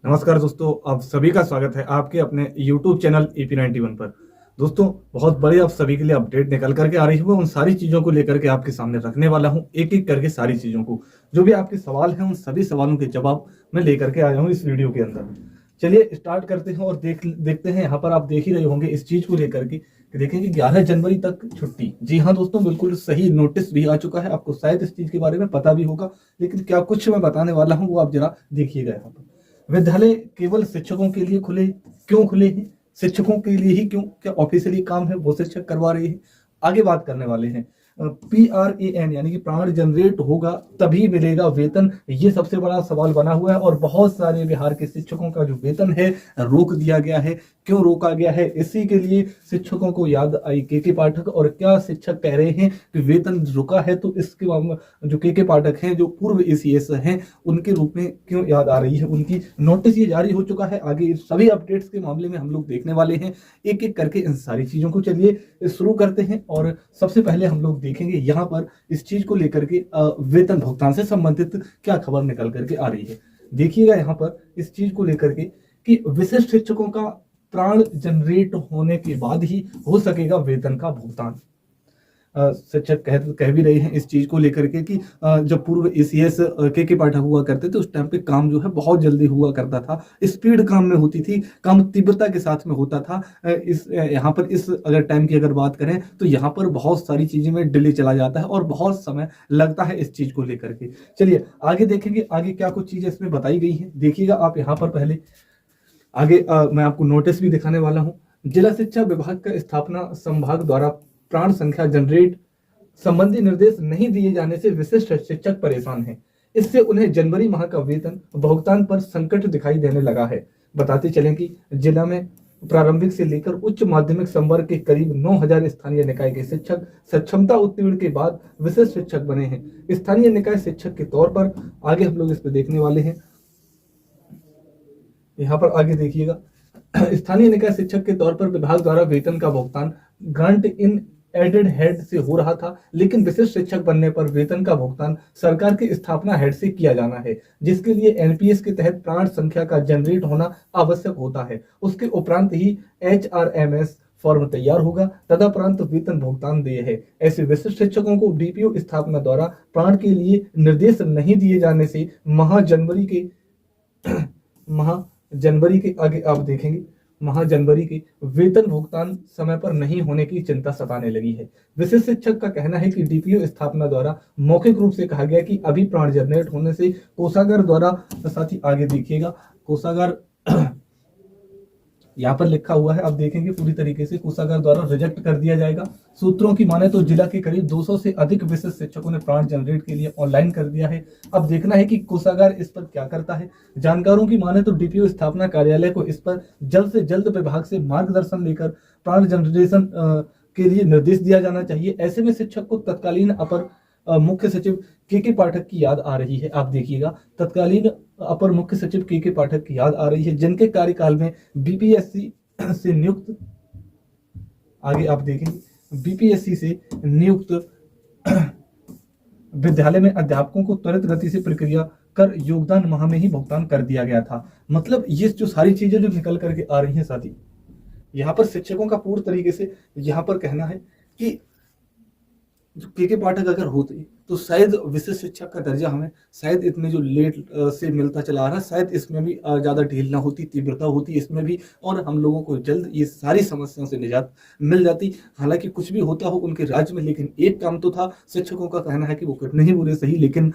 नमस्कार दोस्तों, आप सभी का स्वागत है आपके अपने YouTube चैनल AP91 पर। दोस्तों, बहुत बड़ी आप सभी के लिए अपडेट निकल करके आ रही है। मैं उन सारी चीज़ों को लेकर के आपके सामने रखने वाला हूं, एक-एक करके सारी चीज़ों को। जो भी आपके सवाल हैं, उन सभी सवालों के जवाब मैं लेकर के आया हूं इस वीडियो के अंदर। चलिए स्टार्ट करते हैं और देखते हैं। यहाँ पर आप देख ही रहे होंगे इस चीज़ को लेकर के कि देखें कि 11 जनवरी तक छुट्टी। जी हाँ दोस्तों, बिल्कुल सही नोटिस भी आ चुका है। आपको शायद इस चीज़ के बारे में पता भी होगा, लेकिन क्या कुछ मैं बताने वाला हूँ वो आप जरा देखिएगा। यहाँ पर विद्यालय केवल शिक्षकों के लिए खुले, क्यों खुले हैं? शिक्षकों के लिए ही क्यों? क्या ऑफिशियली काम है वो शिक्षक करवा रहे हैं? आगे बात करने वाले हैं। PRAN यानी कि प्राण जनरेट होगा तभी मिलेगा वेतन, ये सबसे बड़ा सवाल बना हुआ है। और बहुत सारे बिहार के शिक्षकों का जो वेतन है रोक दिया गया है। क्यों रोका गया है? इसी के लिए शिक्षकों को याद आई के पाठक। और क्या शिक्षक कह रहे हैं कि वेतन रुका है, तो इसके जो के पाठक हैं, जो पूर्व ACS हैं, उनके रूप में क्यों याद आ रही है उनकी? नोटिस ये जारी हो चुका है। आगे इस सभी अपडेट्स के मामले में हम लोग देखने वाले हैं, एक एक करके इन सारी चीजों को। चलिए शुरू करते हैं। और सबसे पहले हम लोग देखेंगे यहाँ पर इस चीज को लेकर के वेतन भुगतान से संबंधित क्या खबर निकल करके आ रही है। देखिएगा यहाँ पर इस चीज को लेकर के कि विशिष्ट शिक्षकों का प्राण जनरेट होने के बाद ही हो सकेगा वेतन का भुगतान। शिक्षक कह भी रहे हैं इस चीज को लेकर के कि जब पूर्व ACS के पाठक हुआ करते थे, उस टाइम पे काम जो है बहुत जल्दी हुआ करता था, स्पीड काम में होती थी, काम तीव्रता के साथ में होता था। इस यहाँ पर इस अगर टाइम की अगर बात करें तो यहाँ पर बहुत सारी चीजें में डिले चला जाता है और बहुत समय लगता है इस चीज को लेकर के। चलिए आगे देखेंगे, आगे क्या कुछ चीजें इसमें बताई गई हैं। देखिएगा आप यहाँ पर पहले आगे मैं आपको नोटिस भी दिखाने वाला हूँ। जिला शिक्षा विभाग का स्थापना संभाग द्वारा प्राण संख्या जनरेट संबंधी निर्देश नहीं दिए जाने से विशिष्ट शिक्षक परेशान हैं। इससे उन्हें जनवरी माह का वेतन भुगतान पर संकट दिखाई देने लगा है। बताते चलें कि जिला में प्रारंभिक से लेकर उच्च माध्यमिक संवर्ग के करीब 9,000 स्थानीय निकाय के शिक्षक सक्षमता उत्तीर्ण के बाद विशिष्ट शिक्षक बने हैं। स्थानीय निकाय शिक्षक के तौर पर आगे हम लोग इस पर देखने वाले हैं। यहाँ पर आगे देखिएगा, स्थानीय निकाय शिक्षक के तौर पर विभाग द्वारा वेतन का भुगतान ग्रांट इन एडेड हेड से हो रहा था, लेकिन विशिष्ट शिक्षक बनने पर वेतन का भुगतान सरकार के स्थापना हेड से किया जाना है, जिसके लिए NPS के तहत प्राण संख्या का जनरेट होना आवश्यक होता है। उसके उपरांत ही HRMS फॉर्म तैयार होगा, तदुपरांत वेतन भुगतान देय है। ऐसे विशिष्ट शिक्षकों को DPO स्थापना द्वारा प्राण के लिए निर्देश नहीं दिए जाने से जनवरी के आगे आप देखेंगे, जनवरी के वेतन भुगतान समय पर नहीं होने की चिंता सताने लगी है। विशिष्ट शिक्षक का कहना है कि DPO स्थापना द्वारा मौखिक रूप से कहा गया कि अभी प्राण जनरेट होने से कोषागार द्वारा, साथ ही आगे देखिएगा कोषागार यहाँ पर लिखा हुआ है, आप देखेंगे पूरी तरीके से कोषागार द्वारा रिजेक्ट कर दिया जाएगा। सूत्रों की माने तो जिला के करीब 200 से अधिक विशिष्ट शिक्षकों ने प्राण जनरेट के लिए ऑनलाइन कर दिया है। अब देखना है कि कोषागार इस पर क्या करता है। जानकारों की माने तो DPO स्थापना कार्यालय को इस पर जल्द से जल्द विभाग से मार्गदर्शन लेकर प्राण जनरेशन के लिए निर्देश दिया जाना चाहिए। ऐसे में शिक्षक को तत्कालीन अपर मुख्य सचिव के पाठक की याद आ रही है। आप देखिएगा, तत्कालीन अपर मुख्य सचिव के पाठक की याद आ रही है, जिनके कार्यकाल में BPSC से नियुक्त, आगे आप देखेंगे BPSC से नियुक्त विद्यालय में अध्यापकों को त्वरित गति से प्रक्रिया कर योगदान माह में ही भुगतान कर दिया गया था। मतलब ये जो सारी चीजें जो निकल करके आ रही हैं साथी, यहाँ पर शिक्षकों का पूर्ण तरीके से यहाँ पर कहना है कि जो के पाठक अगर होते तो शायद विशिष्ट शिक्षक का दर्जा हमें शायद इतने जो लेट से मिलता चला आ रहा है, शायद इसमें भी ज़्यादा ढील ना होती, तीव्रता होती इसमें भी, और हम लोगों को जल्द ये सारी समस्याओं से निजात मिल जाती। हालांकि कुछ भी होता हो उनके राज्य में, लेकिन एक काम तो था। शिक्षकों का कहना है कि वो कितने ही बुरे सही, लेकिन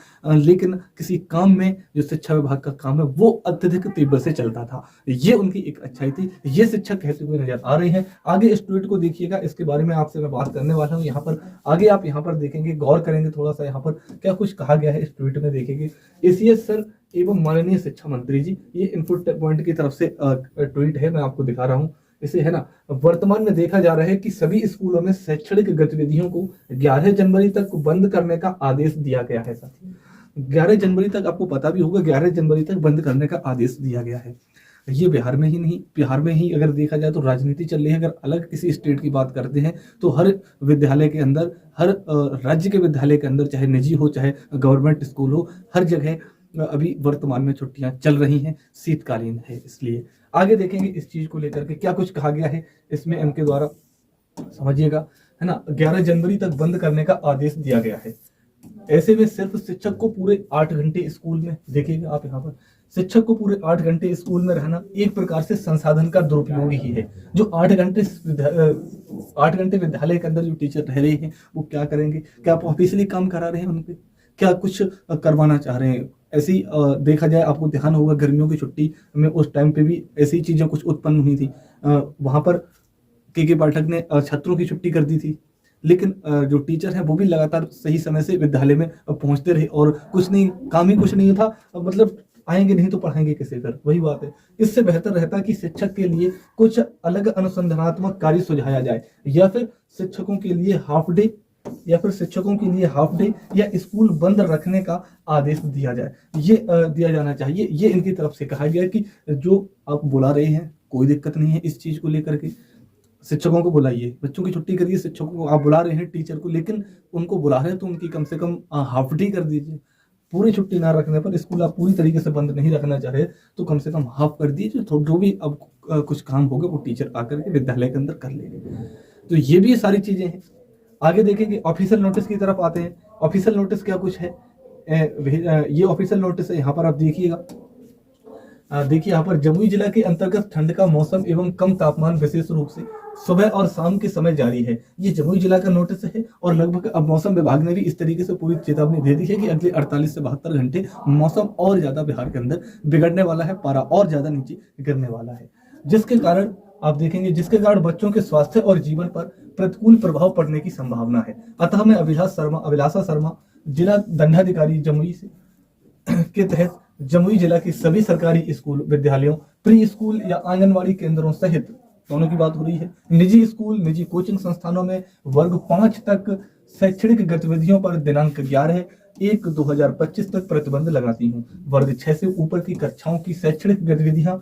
किसी काम में जो शिक्षा विभाग का काम है वो अत्यधिक तीव्र से चलता था। ये उनकी एक अच्छाई थी, ये शिक्षक कहते हुए नजर आ रहे हैं। आगे इस ट्वीट को देखिएगा, इसके बारे में आपसे मैं बात करने वाला हूँ। यहाँ पर आगे आप यहाँ पर देखेंगे, गौर करेंगे थोड़ा सा, यहाँ पर क्या कुछ कहा गया है इस ट्वीट में देखेंगे। ACS सर एवं माननीय शिक्षा मंत्री जी, ये इनपुट पॉइंट की तरफ से ट्वीट है, मैं आपको दिखा रहा हूँ इसे, है ना। वर्तमान में देखा जा रहा है कि सभी स्कूलों में शैक्षणिक गतिविधियों को 11 जनवरी तक बंद करने का आदेश दिया गया है। साथी 11 जनवरी तक, आपको पता भी होगा, 11 जनवरी तक बंद करने का आदेश दिया गया है। ये बिहार में ही नहीं, बिहार में ही अगर देखा जाए तो राजनीति चल रही है। अगर अलग किसी स्टेट की बात करते हैं तो हर विद्यालय के अंदर, हर राज्य के विद्यालय के अंदर, चाहे निजी हो चाहे गवर्नमेंट स्कूल हो, हर जगह अभी वर्तमान में छुट्टियां चल रही हैं, शीतकालीन है, इसलिए आगे देखेंगे इस चीज को लेकर के क्या कुछ कहा गया है इसमें इनके द्वारा, समझिएगा, है ना। 11 जनवरी तक बंद करने का आदेश दिया गया है। ऐसे में सिर्फ शिक्षक को पूरे 8 घंटे स्कूल में, देखिएगा आप यहाँ पर, शिक्षक को पूरे 8 घंटे स्कूल में रहना एक प्रकार से संसाधन का दुरुपयोग ही है। जो 8 घंटे विद्यालय के अंदर जो टीचर रह रहे हैं वो क्या करेंगे? क्या आप ऑफिशियली काम करा रहे हैं उनपे? क्या कुछ करवाना चाह रहे हैं? ऐसी देखा जाए, आपको ध्यान होगा गर्मियों की छुट्टी में उस टाइम पे भी ऐसी चीजें कुछ उत्पन्न हुई थी। वहां पर के पाठक ने छात्रों की छुट्टी कर दी थी, लेकिन जो टीचर है वो भी लगातार सही समय से विद्यालय में पहुंचते रहे और कुछ नहीं, काम ही कुछ नहीं था, मतलब आएंगे नहीं तो पढ़ाएंगे कैसे कर, वही बात है। इससे बेहतर रहता कि शिक्षक के लिए कुछ अलग अनुसंधानात्मक कार्य सुझाया जाए, या फिर शिक्षकों के लिए हाफ डे या स्कूल बंद रखने का आदेश दिया जाए। ये दिया जाना चाहिए। ये इनकी तरफ से कहा गया कि जो आप बुला रहे हैं कोई दिक्कत नहीं है इस चीज को लेकर के, शिक्षकों को बुलाइए, बच्चों की छुट्टी करिए, शिक्षकों को आप बुला रहे हैं, टीचर को, लेकिन उनको बुला रहे हैं तो उनकी कम से कम हाफ डे कर दीजिए। पूरी छुट्टी ना रखने पर, स्कूल आप पूरी तरीके से बंद नहीं रखना चाह रहे तो कम से कम हाफ कर दीजिए, तो जो भी अब कुछ काम होगा वो टीचर आकर के विद्यालय के अंदर कर लेंगे। तो ये भी सारी चीजें हैं। आगे देखेंगे ऑफिशियल नोटिस की तरफ आते हैं। ऑफिशियल नोटिस क्या कुछ है? ये ऑफिशियल नोटिस है, यहाँ पर आप देखिएगा। देखिए यहाँ पर जमुई जिला के अंतर्गत ठंड का मौसम एवं कम तापमान विशेष रूप से सुबह और शाम के समय जारी है। ये जमुई जिला का नोटिस है और लगभग अब मौसम विभाग ने भी इस तरीके से पूरी चेतावनी दे दी है कि अगले 48 से 72 घंटे मौसम और ज्यादा बिहार के अंदर बिगड़ने वाला है, पारा और ज्यादा नीचे गिरने वाला है, जिसके कारण आप देखेंगे बच्चों के स्वास्थ्य और जीवन पर प्रतिकूल प्रभाव पड़ने की संभावना है। अतः मैं अभिलाषा शर्मा जिला दंडाधिकारी जमुई से के तहत जमुई जिला की सभी सरकारी स्कूल, विद्यालयों, प्री स्कूल या आंगनवाड़ी केंद्रों सहित दोनों की बात हो रही है, निजी स्कूल, निजी कोचिंग संस्थानों में वर्ग 5 तक शैक्षणिक गतिविधियों पर दिनांक 11/1/2025 तक प्रतिबंध लगाती हूँ। वर्ग 6 से ऊपर की कक्षाओं की शैक्षणिक गतिविधियां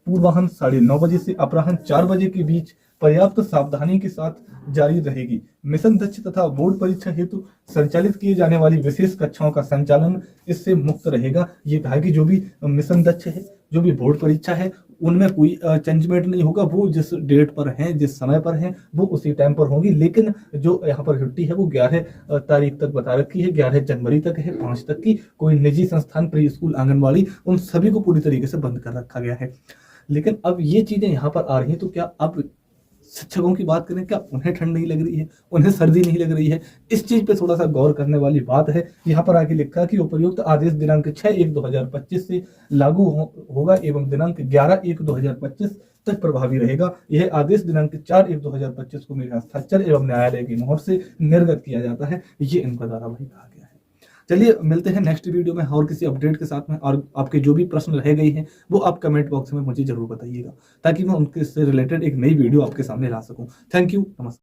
पूर्वाह्न 9:30 बजे से अपराह्न 4 बजे के बीच पर्याप्त सावधानी के साथ जारी रहेगी। मिशन दक्ष तथा बोर्ड परीक्षा हेतु संचालित किए जाने वाली विशेष कक्षाओं का संचालन इससे मुक्त रहेगा। ये कहा कि जो भी मिशन दक्ष है, जो भी बोर्ड परीक्षा है, उनमें कोई चेंजमेंट नहीं होगा। वो जिस डेट पर है, जिस समय पर है, वो उसी टाइम पर होगी। लेकिन जो यहाँ पर छुट्टी है वो 11 तारीख तक बता रखी है, 11 जनवरी तक है, 5 तक की। कोई निजी संस्थान, प्री स्कूल, आंगनबाड़ी, उन सभी को पूरी तरीके से बंद कर रखा गया है। लेकिन अब ये चीजें यहाँ पर आ रही हैं, तो क्या अब शिक्षकों की बात करें, क्या उन्हें ठंड नहीं लग रही है, उन्हें सर्दी नहीं लग रही है? इस चीज पे थोड़ा सा गौर करने वाली बात है। यहाँ पर आगे लिखा कि उपयुक्त आदेश दिनांक 6/1/2025 से लागू होगा एवं दिनांक 11/1/2025 तक प्रभावी रहेगा। यह आदेश दिनांक 4/1/2025 को मेरे हस्ताक्षर एवं न्यायालय की मोहर से निर्गत किया जाता है। ये इनका धारावाही कहा गया है। चलिए मिलते हैं नेक्स्ट वीडियो में और किसी अपडेट के साथ में, और आपके जो भी प्रश्न रह गए हैं वो आप कमेंट बॉक्स में मुझे जरूर बताइएगा, ताकि मैं उनके से रिलेटेड एक नई वीडियो आपके सामने ला सकूं। थैंक यू, नमस्कार।